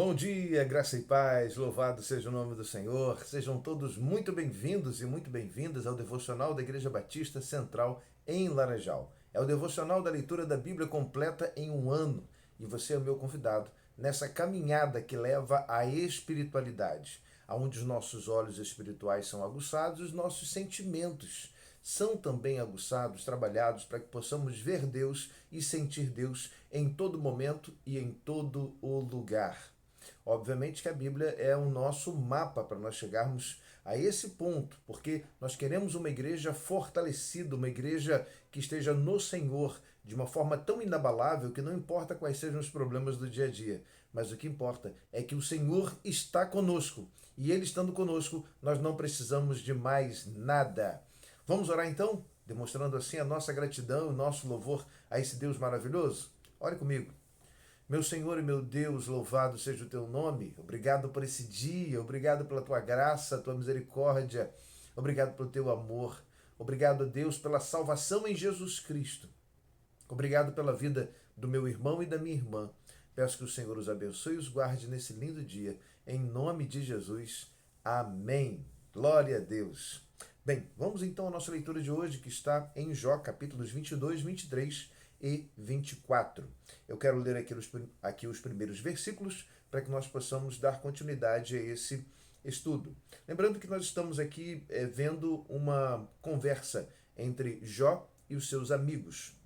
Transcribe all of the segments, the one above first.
Bom dia, graça e paz, louvado seja o nome do Senhor. Sejam todos muito bem-vindos e muito bem-vindas ao devocional da Igreja Batista Central em Laranjal. É o devocional da leitura da Bíblia completa em um ano e você é o meu convidado nessa caminhada que leva à espiritualidade, onde os nossos olhos espirituais são aguçados e os nossos sentimentos são também aguçados, trabalhados para que possamos ver Deus e sentir Deus em todo momento e em todo o lugar. Obviamente que a Bíblia é o nosso mapa para nós chegarmos a esse ponto, porque nós queremos uma igreja fortalecida, uma igreja que esteja no Senhor de uma forma tão inabalável que não importa quais sejam os problemas do dia a dia, mas o que importa é que o Senhor está conosco e Ele estando conosco, nós não precisamos de mais nada. Vamos orar então, demonstrando assim a nossa gratidão, o nosso louvor a esse Deus maravilhoso? Ore comigo. Meu Senhor e meu Deus, louvado seja o teu nome. Obrigado por esse dia, obrigado pela tua graça, tua misericórdia, obrigado pelo teu amor. Obrigado, Deus, pela salvação em Jesus Cristo. Obrigado pela vida do meu irmão e da minha irmã. Peço que o Senhor os abençoe e os guarde nesse lindo dia. Em nome de Jesus. Amém. Glória a Deus. Bem, vamos então à nossa leitura de hoje, que está em Jó, capítulos 22, 23 e 24. Eu quero ler aqui os primeiros versículos para que nós possamos dar continuidade a esse estudo. Lembrando que nós estamos aqui vendo uma conversa entre Jó e os seus amigos.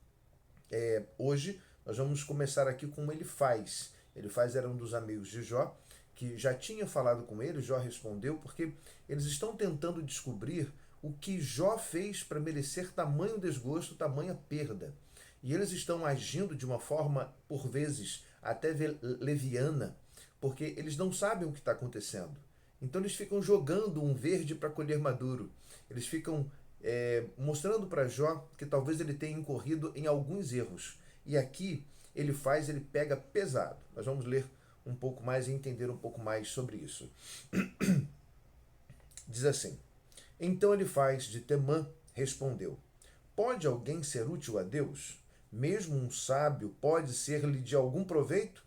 Hoje nós vamos começar aqui com Elifaz. Elifaz era um dos amigos de Jó, que já tinha falado com ele. Jó respondeu, porque eles estão tentando descobrir o que Jó fez para merecer tamanho desgosto, tamanha perda. E eles estão agindo de uma forma, por vezes, até leviana, porque eles não sabem o que está acontecendo. Então eles ficam jogando um verde para colher maduro. Eles ficam mostrando para Jó que talvez ele tenha incorrido em alguns erros. E aqui ele pega pesado. Nós vamos ler um pouco mais e entender um pouco mais sobre isso. Diz assim: Então Elifaz de Temã respondeu: Pode alguém ser útil a Deus? Mesmo um sábio pode ser-lhe de algum proveito?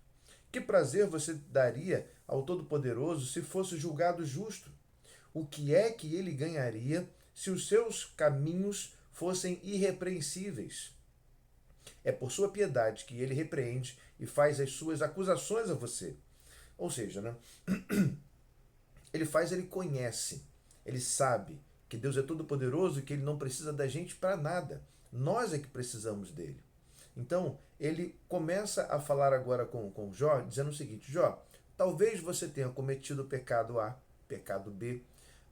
Que prazer você daria ao Todo-Poderoso se fosse julgado justo? O que é que ele ganharia se os seus caminhos fossem irrepreensíveis? É por sua piedade que ele repreende e faz as suas acusações a você. Ou seja, né? Ele conhece, ele sabe que Deus é todo-poderoso e que ele não precisa da gente para nada. Nós é que precisamos dele. Então, ele começa a falar agora com Jó, dizendo o seguinte: Jó, talvez você tenha cometido o pecado A, pecado B.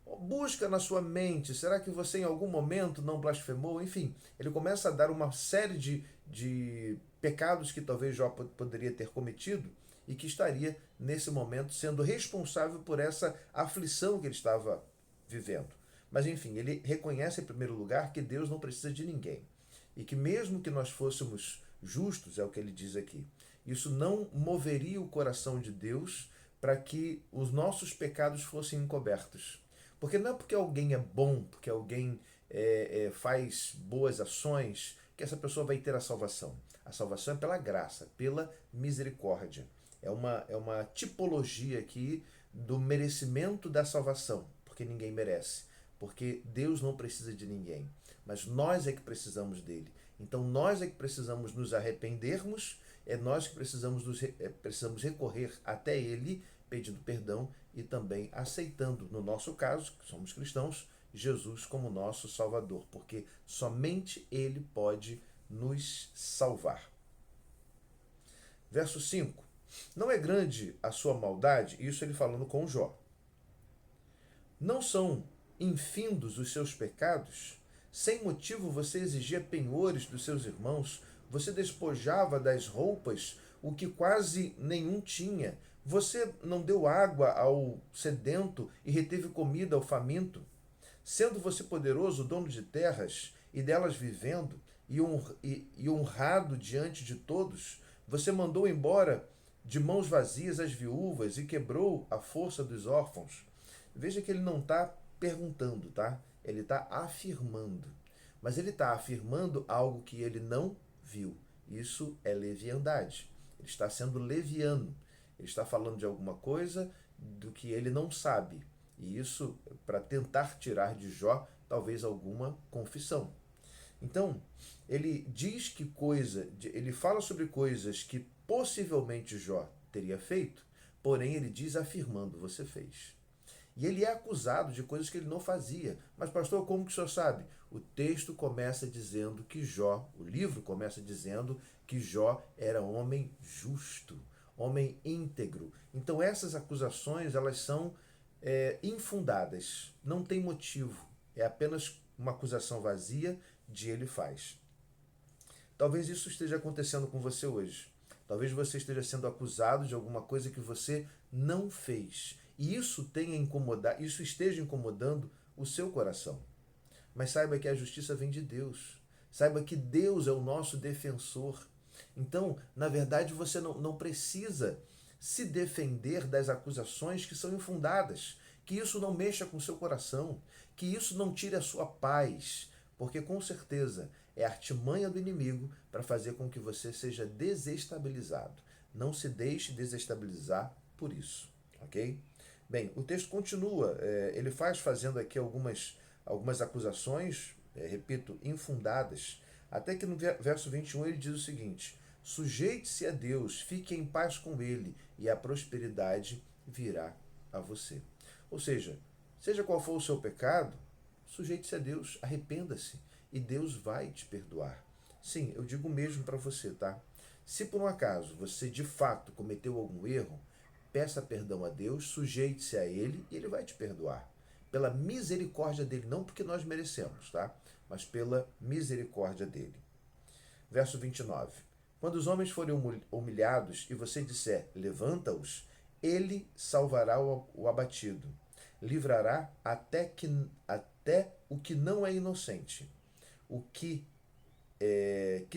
Busca na sua mente, será que você em algum momento não blasfemou? Enfim, ele começa a dar uma série de pecados que talvez Jó poderia ter cometido e que estaria, nesse momento, sendo responsável por essa aflição que ele estava vivendo. Mas, enfim, ele reconhece, em primeiro lugar, que Deus não precisa de ninguém. E que mesmo que nós fôssemos justos, é o que ele diz aqui, isso não moveria o coração de Deus para que os nossos pecados fossem encobertos. Porque não é porque alguém é bom, porque alguém faz boas ações, que essa pessoa vai ter a salvação. A salvação é pela graça, pela misericórdia. É uma tipologia aqui do merecimento da salvação, porque ninguém merece. Porque Deus não precisa de ninguém, mas nós é que precisamos dele. Então nós é que precisamos nos arrependermos, é nós que precisamos recorrer até ele, pedindo perdão e também aceitando, no nosso caso, que somos cristãos, Jesus como nosso Salvador, porque somente ele pode nos salvar. Verso 5. Não é grande a sua maldade? Isso ele falando com Jó. Não são infindos os seus pecados? Sem motivo você exigia penhores dos seus irmãos, você despojava das roupas o que quase nenhum tinha, você não deu água ao sedento e reteve comida ao faminto. Sendo você poderoso, dono de terras, e delas vivendo, e honrado diante de todos, você mandou embora de mãos vazias as viúvas e quebrou a força dos órfãos. Veja que ele não está perguntando, tá? Ele está afirmando. Mas ele está afirmando algo que ele não viu. Isso é leviandade. Ele está sendo leviano. Ele está falando de alguma coisa do que ele não sabe. E isso para tentar tirar de Jó talvez alguma confissão. Então, ele diz que ele fala sobre coisas que possivelmente Jó teria feito, porém ele diz afirmando: você fez. E ele é acusado de coisas que ele não fazia. Mas, pastor, como que o senhor sabe? O texto começa dizendo que Jó, o livro começa dizendo que Jó era homem justo, homem íntegro. Então, essas acusações, elas são infundadas, não tem motivo. É apenas uma acusação vazia de ele faz. Talvez isso esteja acontecendo com você hoje. Talvez você esteja sendo acusado de alguma coisa que você não fez. E isso esteja incomodando o seu coração. Mas saiba que a justiça vem de Deus. Saiba que Deus é o nosso defensor. Então, na verdade, você não precisa se defender das acusações que são infundadas. Que isso não mexa com o seu coração. Que isso não tire a sua paz. Porque, com certeza, é a artimanha do inimigo para fazer com que você seja desestabilizado. Não se deixe desestabilizar por isso, ok? Bem, o texto continua, ele fazendo aqui algumas acusações, repito, infundadas, até que no verso 21 ele diz o seguinte: sujeite-se a Deus, fique em paz com Ele, e a prosperidade virá a você. Ou seja qual for o seu pecado, sujeite-se a Deus, arrependa-se, e Deus vai te perdoar. Sim, eu digo mesmo para você, tá? Se por um acaso você de fato cometeu algum erro, peça perdão a Deus, sujeite-se a Ele e Ele vai te perdoar. Pela misericórdia dEle, não porque nós merecemos, tá? Mas pela misericórdia dEle. Verso 29. Quando os homens forem humilhados e você disser, levanta-os, Ele salvará o abatido. Livrará até o que não é inocente. O que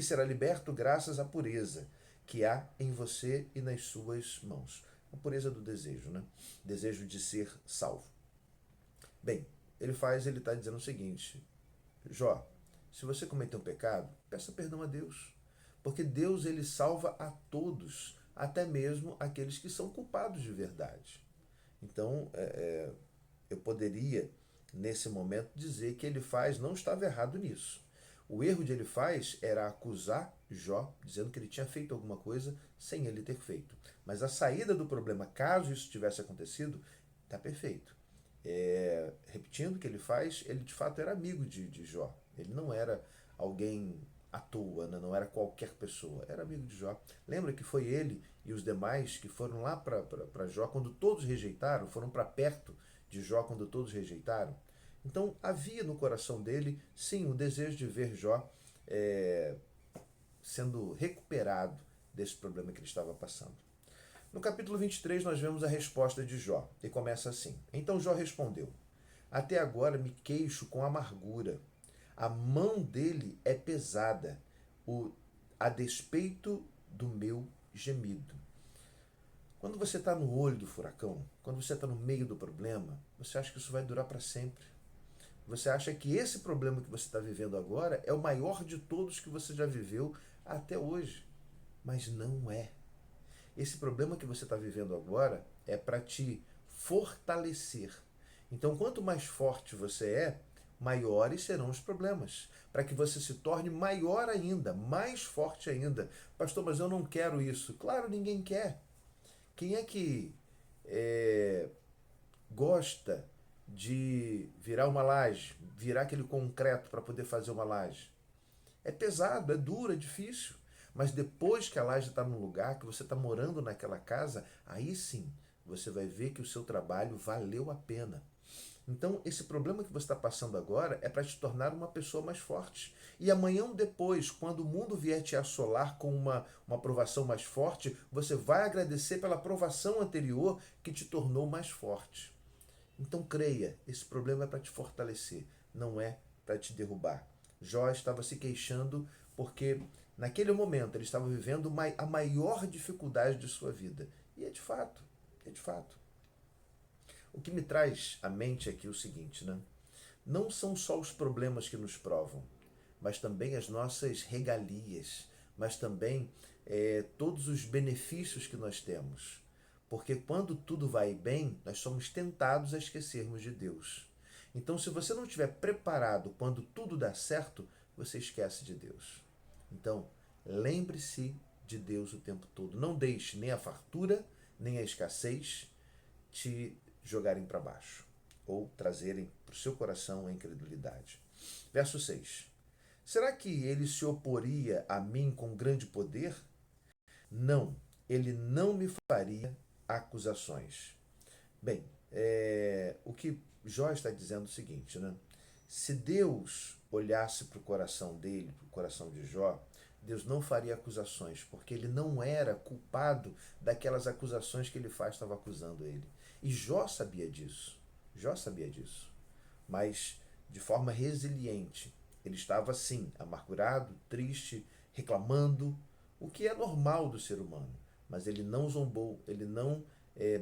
será liberto graças à pureza que há em você e nas suas mãos. A pureza do desejo, né? Desejo de ser salvo. Bem, ele está dizendo o seguinte: Jó, se você cometeu um pecado, peça perdão a Deus. Porque Deus, ele salva a todos, até mesmo aqueles que são culpados de verdade. Então, eu poderia, nesse momento, dizer que ele não estava errado nisso. O erro de Elifaz era acusar Jó, dizendo que ele tinha feito alguma coisa sem ele ter feito. Mas a saída do problema, caso isso tivesse acontecido, está perfeito. Repetindo que ele de fato era amigo de Jó. Ele não era alguém à toa, né? Não era qualquer pessoa, era amigo de Jó. Lembra que foi ele e os demais que foram lá para Jó quando todos rejeitaram, foram para perto de Jó quando todos rejeitaram? Então havia no coração dele, sim, o desejo de ver Jó sendo recuperado desse problema que ele estava passando. No capítulo 23 nós vemos a resposta de Jó, e começa assim: então Jó respondeu, até agora me queixo com amargura, a mão dele é pesada, a despeito do meu gemido. Quando você está no olho do furacão, quando você está no meio do problema, você acha que isso vai durar para sempre. Você acha que esse problema que você está vivendo agora é o maior de todos que você já viveu até hoje. Mas não é. Esse problema que você está vivendo agora é para te fortalecer. Então, quanto mais forte você é, maiores serão os problemas. Para que você se torne maior ainda, mais forte ainda. Pastor, mas eu não quero isso. Claro, ninguém quer. Quem é que gosta de virar uma laje, virar aquele concreto para poder fazer uma laje? É pesado, é duro, é difícil. Mas depois que a laje está no lugar, que você está morando naquela casa, aí sim você vai ver que o seu trabalho valeu a pena. Então, esse problema que você está passando agora é para te tornar uma pessoa mais forte. E amanhã ou depois, quando o mundo vier te assolar com uma provação mais forte, você vai agradecer pela provação anterior que te tornou mais forte. Então, creia, esse problema é para te fortalecer, não é para te derrubar. Jó estava se queixando porque, naquele momento, ele estava vivendo a maior dificuldade de sua vida. E é de fato, é de fato. O que me traz à mente aqui é o seguinte, né? Não são só os problemas que nos provam, mas também as nossas regalias, mas também todos os benefícios que nós temos. Porque quando tudo vai bem, nós somos tentados a esquecermos de Deus. Então, se você não estiver preparado quando tudo dá certo, você esquece de Deus. Então, lembre-se de Deus o tempo todo. Não deixe nem a fartura, nem a escassez te jogarem para baixo ou trazerem para o seu coração a incredulidade. Verso 6. Será que ele se oporia a mim com grande poder? Não, ele não me faria acusações. Bem, o que Jó está dizendo é o seguinte, né? Se Deus olhasse para o coração dele, para o coração de Jó, Deus não faria acusações, porque ele não era culpado daquelas acusações que ele faz, estava acusando ele. E Jó sabia disso. Jó sabia disso. Mas de forma resiliente. Ele estava assim, amargurado, triste, reclamando, o que é normal do ser humano. Mas ele não zombou, ele não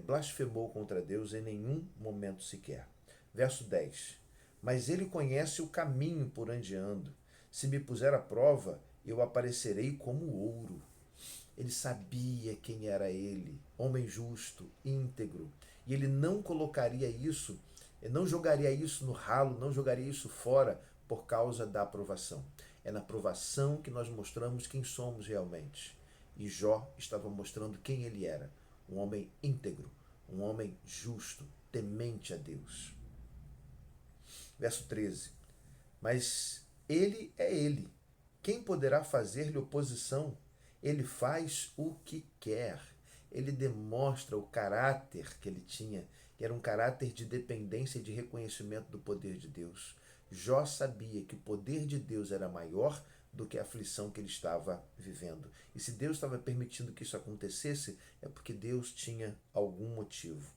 blasfemou contra Deus em nenhum momento sequer. Verso 10. Mas ele conhece o caminho por onde ando. Se me puser à prova, eu aparecerei como ouro. Ele sabia quem era ele, homem justo, íntegro. E ele não colocaria isso, não jogaria isso no ralo, não jogaria isso fora por causa da aprovação. É na aprovação que nós mostramos quem somos realmente. E Jó estava mostrando quem ele era. Um homem íntegro, um homem justo, temente a Deus. Verso 13. Mas ele é ele. Quem poderá fazer-lhe oposição? Ele faz o que quer. Ele demonstra o caráter que ele tinha, que era um caráter de dependência e de reconhecimento do poder de Deus. Jó sabia que o poder de Deus era maior do que a aflição que ele estava vivendo. E se Deus estava permitindo que isso acontecesse, é porque Deus tinha algum motivo.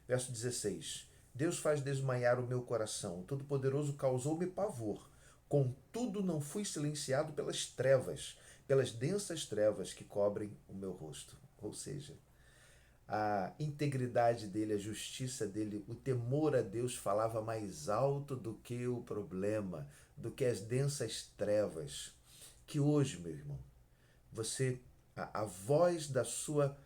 Verso 16. Deus faz desmaiar o meu coração. O Todo-Poderoso causou-me pavor. Contudo, não fui silenciado pelas trevas, pelas densas trevas que cobrem o meu rosto. Ou seja, a integridade dele, a justiça dele, o temor a Deus falava mais alto do que o problema, do que as densas trevas. Que hoje, meu irmão, você, a voz da sua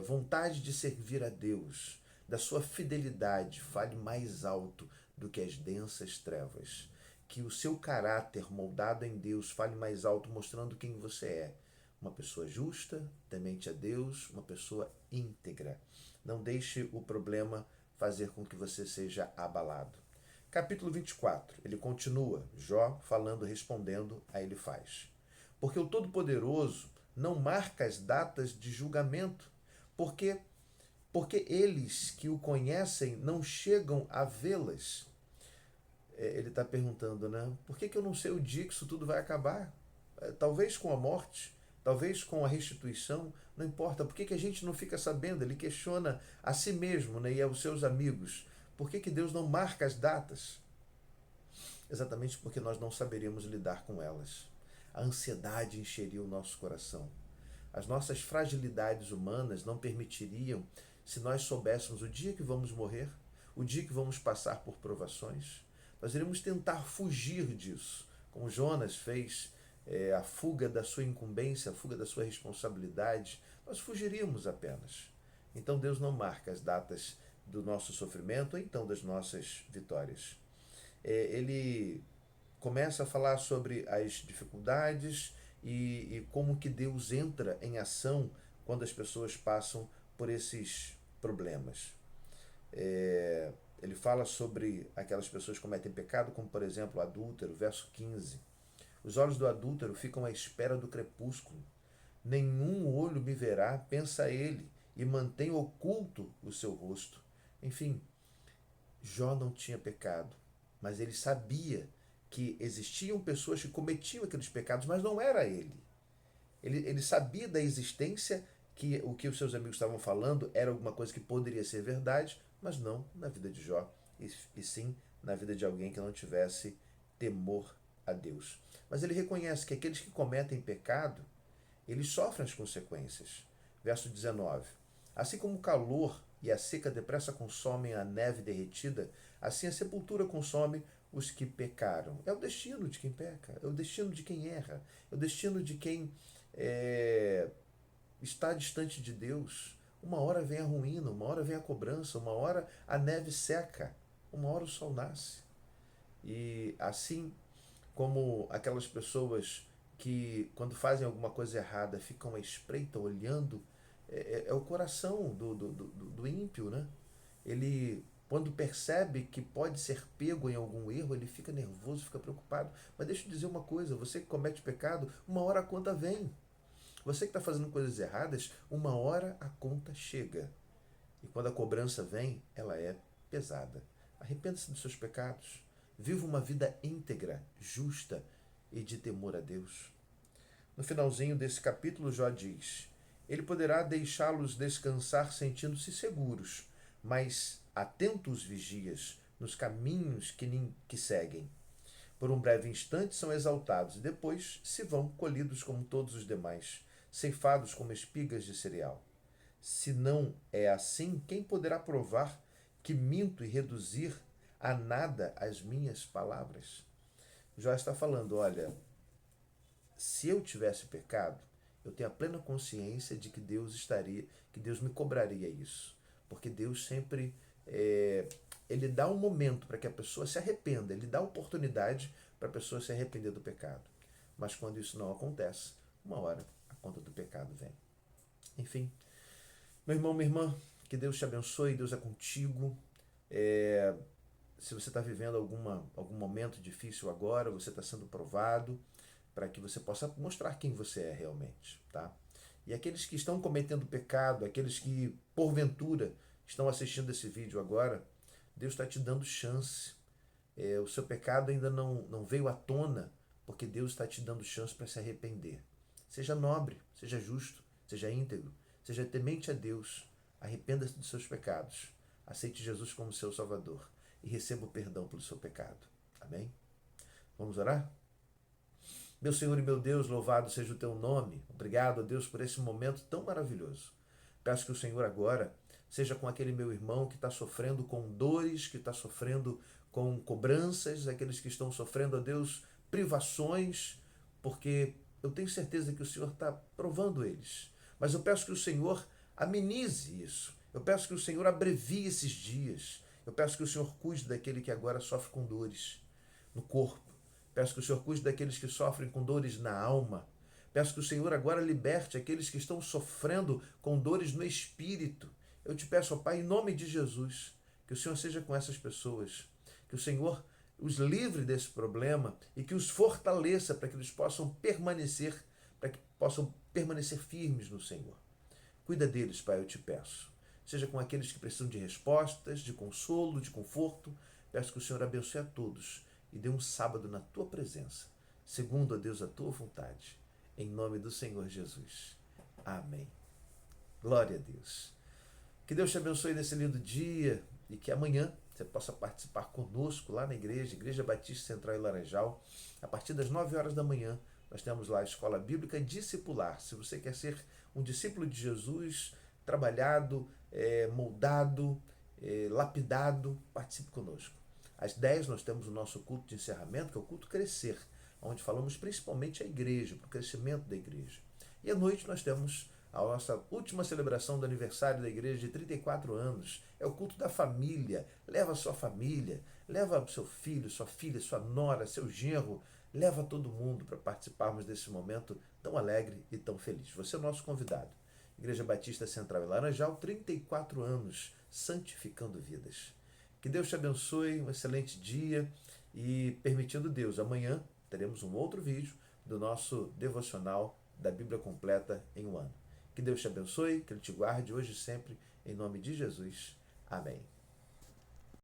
vontade de servir a Deus, da sua fidelidade, fale mais alto do que as densas trevas. Que o seu caráter moldado em Deus fale mais alto, mostrando quem você é. Uma pessoa justa, temente a Deus, uma pessoa íntegra. Não deixe o problema fazer com que você seja abalado. Capítulo 24, ele continua, Jó falando, respondendo a Elifaz. Porque o Todo-Poderoso não marca as datas de julgamento, porque eles que o conhecem não chegam a vê-las. Ele está perguntando, né? Por que eu não sei o dia que isso tudo vai acabar? Talvez com a morte, talvez com a restituição, não importa. Por que a gente não fica sabendo? Ele questiona a si mesmo, né, e aos seus amigos. Por que Deus não marca as datas? Exatamente porque nós não saberíamos lidar com elas. A ansiedade encheria o nosso coração. As nossas fragilidades humanas não permitiriam, se nós soubéssemos o dia que vamos morrer, o dia que vamos passar por provações. Nós iremos tentar fugir disso, como Jonas fez, a fuga da sua incumbência, a fuga da sua responsabilidade. Nós fugiríamos apenas. Então Deus não marca as datas do nosso sofrimento, ou então das nossas vitórias. Ele começa a falar sobre as dificuldades e como que Deus entra em ação quando as pessoas passam por esses problemas. Ele fala sobre aquelas pessoas que cometem pecado, como por exemplo o adúltero, verso 15. Os olhos do adúltero ficam à espera do crepúsculo. Nenhum olho me verá, pensa ele, e mantém oculto o seu rosto. Enfim, Jó não tinha pecado, mas ele sabia que existiam pessoas que cometiam aqueles pecados, mas não era ele. Ele sabia da existência, que o que os seus amigos estavam falando era alguma coisa que poderia ser verdade, mas não na vida de Jó, e sim na vida de alguém que não tivesse temor a Deus. Mas ele reconhece que aqueles que cometem pecado, eles sofrem as consequências. Verso 19. Assim como o calor e a seca depressa consomem a neve derretida, assim a sepultura consome os que pecaram. É o destino de quem peca, é o destino de quem erra, é o destino de quem está distante de Deus, uma hora vem a ruína, uma hora vem a cobrança, uma hora a neve seca, uma hora o sol nasce. E assim como aquelas pessoas que, quando fazem alguma coisa errada, ficam à espreita, olhando, é o coração do ímpio, né? Ele, quando percebe que pode ser pego em algum erro, ele fica nervoso, fica preocupado. Mas deixa eu dizer uma coisa: você que comete pecado, uma hora a conta vem. Você que está fazendo coisas erradas, uma hora a conta chega. E quando a cobrança vem, ela é pesada. Arrependa-se dos seus pecados. Viva uma vida íntegra, justa e de temor a Deus. No finalzinho desse capítulo, Jó diz: Ele poderá deixá-los descansar sentindo-se seguros, mas atentos vigias nos caminhos que seguem. Por um breve instante são exaltados e depois se vão colhidos como todos os demais, ceifados como espigas de cereal. Se não é assim, quem poderá provar que minto e reduzir a nada as minhas palavras? Jó está falando, olha, se eu tivesse pecado, eu tenho a plena consciência de que Deus me cobraria isso. Porque Deus sempre, ele dá um momento para que a pessoa se arrependa, ele dá oportunidade para a pessoa se arrepender do pecado. Mas quando isso não acontece, uma hora a conta do pecado vem. Enfim, meu irmão, minha irmã, que Deus te abençoe, Deus é contigo. Se você está vivendo algum momento difícil agora, você está sendo provado, para que você possa mostrar quem você é realmente, tá? E aqueles que estão cometendo pecado, aqueles que, porventura, estão assistindo esse vídeo agora, Deus está te dando chance. O seu pecado ainda não veio à tona, porque Deus está te dando chance para se arrepender. Seja nobre, seja justo, seja íntegro, seja temente a Deus. Arrependa-se dos seus pecados. Aceite Jesus como seu Salvador e receba o perdão pelo seu pecado. Amém? Vamos orar? Meu Senhor e meu Deus, louvado seja o teu nome. Obrigado, a Deus, por esse momento tão maravilhoso. Peço que o Senhor agora seja com aquele meu irmão que está sofrendo com dores, que está sofrendo com cobranças, aqueles que estão sofrendo, a Deus, privações, porque eu tenho certeza que o Senhor está provando eles. Mas eu peço que o Senhor amenize isso. Eu peço que o Senhor abrevie esses dias. Eu peço que o Senhor cuide daquele que agora sofre com dores no corpo. Peço que o Senhor cuide daqueles que sofrem com dores na alma. Peço que o Senhor agora liberte aqueles que estão sofrendo com dores no espírito. Eu te peço, ó Pai, em nome de Jesus, que o Senhor seja com essas pessoas. Que o Senhor os livre desse problema e que os fortaleça para que eles possam permanecer, firmes no Senhor. Cuida deles, Pai, eu te peço. Seja com aqueles que precisam de respostas, de consolo, de conforto. Peço que o Senhor abençoe a todos e dê um sábado na tua presença, segundo, a Deus, a tua vontade, em nome do Senhor Jesus. Amém. Glória a Deus. Que Deus te abençoe nesse lindo dia e que amanhã você possa participar conosco lá na Igreja Batista Central em Laranjal. A partir das 9 horas da manhã, nós temos lá a Escola Bíblica Discipular. Se você quer ser um discípulo de Jesus, trabalhado, moldado, lapidado, participe conosco. Às 10 nós temos o nosso culto de encerramento, que é o culto Crescer, onde falamos principalmente a igreja, para o crescimento da igreja. E à noite nós temos a nossa última celebração do aniversário da igreja de 34 anos. É o culto da família. Leva a sua família, leva seu filho, sua filha, sua nora, seu genro, leva todo mundo para participarmos desse momento tão alegre e tão feliz. Você é o nosso convidado. Igreja Batista Central em Laranjal, 34 anos, santificando vidas. Que Deus te abençoe, um excelente dia e, permitindo Deus, amanhã teremos um outro vídeo do nosso devocional da Bíblia completa em um ano. Que Deus te abençoe, que Ele te guarde hoje e sempre, em nome de Jesus. Amém.